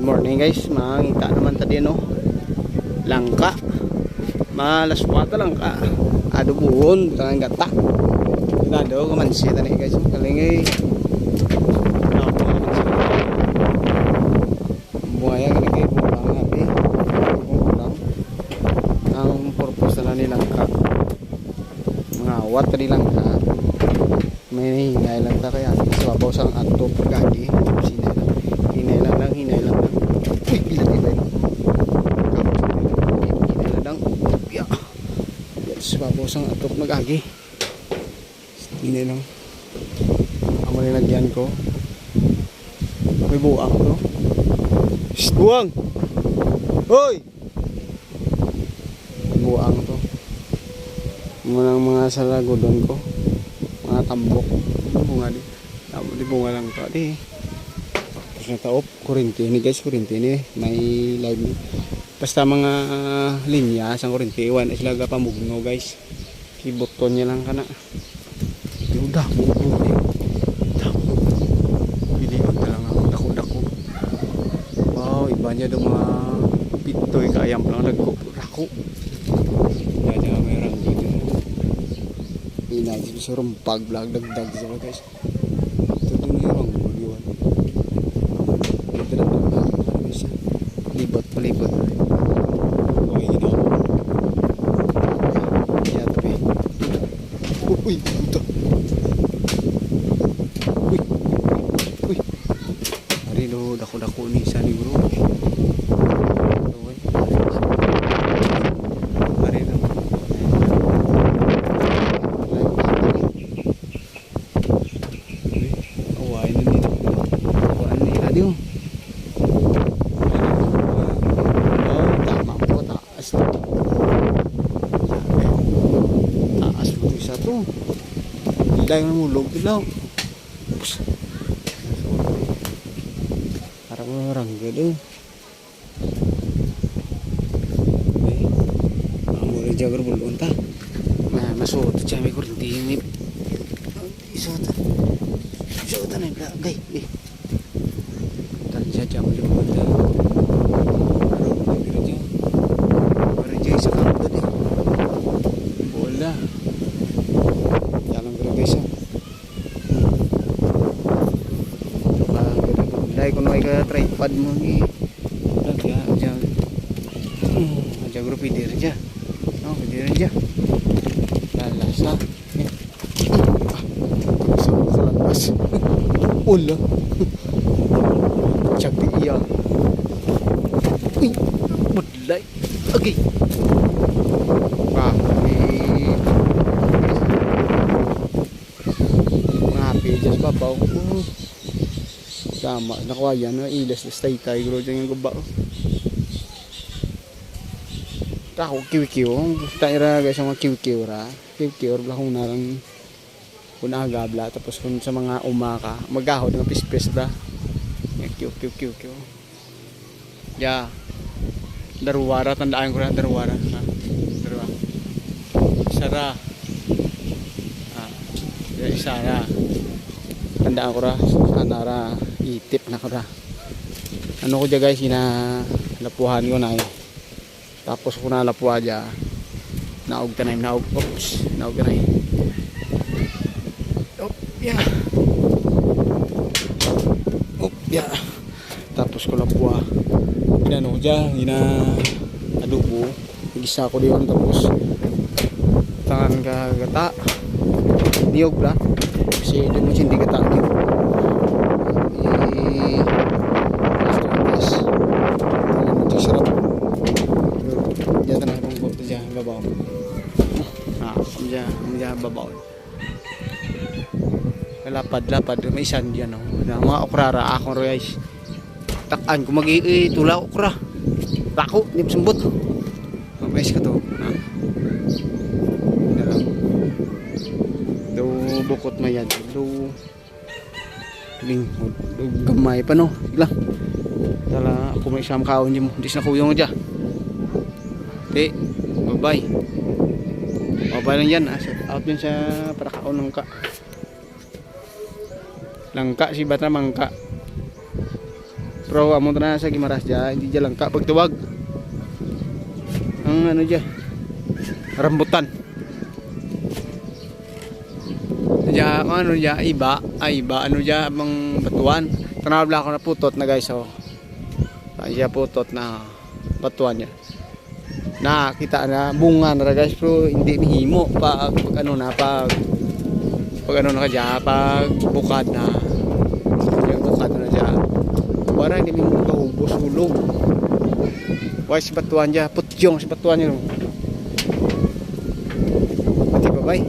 morning guys, mangita naman tadi no. Langka. Malaswata langka. Ado buhon, tangan gata. Ado kamansi tadi guys. Kalingay. Buaya kalingay bulang nabi. Bulang. Ang purpose na ni langka. Mangawat tadi langka. May hinay lang ta kaya. Sabaw sang ato pagagi. Hinay lang. Uy, ilan. Hinay lang. Ya. Sabaw sang ato pagagi. Hinay lang. Amo nilagyan ko. May buang to. Shh, buang! Hoy! Buang to. Munang mga salagodon ko. Mga tambok. Bunga di. Di bunga lang to. Di. Tapos na taop. Kurinti ini guys. Kurinti ini. May live ni. Basta mga linya sang kurinti. Iwan sila pamugno guys. Kibuton niya lang kana. Udah. Pilihan talang ako. Dako-dako. Wow. Iba niya daw mga pitoy. Kayang lang nagko-rako. Kaya may rang dito. Inajib sa rumpag vlog dagdag sa guys. Ito na yung buliwan. Ito na guys. Palibot. Okay, ina. Yan tabi. Uy, ito. Uy. Ari lo dako-dako ni sa ni bro. Dahil mulog dilaw. Parang orang gede. Amo rin jagar bulon ta. Masuk tu cami kurinti ni. Isota na bla gay. Tan saja mo yung banda. Pero jay sa kampo tadi. Bola. Dahil kung may tripod mo ni aja grup pidir aja lalasa sa lakas ulo cakti iya uy budlay okay ngapi just babaw sama nakawayan na ilas stay tayo gro dyan yung guba tako kiwikiw tayo ra guys ang mga kiwikiw ra bla kung narang kunagabla tapos kung sa mga umaka magahod ng pispes bla kiw ya darwara tandaan ko na darwara isara isara tandaan ko ra sana ra itip na ko ra ano ko dyan guys lapuhan ko na tapos ko na lapuha dyan naog ka na tapos ko lapuha ginano ko dyan adobo gisa ko diyon tapos tangan ka gata niyog la kasi doon mo hindi gata niyog babaw lapad may isan dyan mga okrara akong guys takaan kung mag-itula okra bako nip sembut guys ka to do bukot mayan do gamay pa no lang tala ako may isang kaon dyan mo hindi na kuyong dyan bye bye lang yan out din sa para kaon ng langka si bata mangka Pero amo na sa Gimaras dya, hindi dya lang ka pagtuwag. Ang ano dya, rambutan. Dya, ano dya, iba, ano dya, mga batuan. Tanawala ko na putot na guys, oh. Dya putot na batuan niya. Nakita na bunga na guys, pero hindi mihimo pag ano na, pag ano na ka dya, pag bukad na. Yung bukad na dya. Wala hindi mo kahubos ulog. Why si batuan dya, putyong si batuan niya. Pati babay.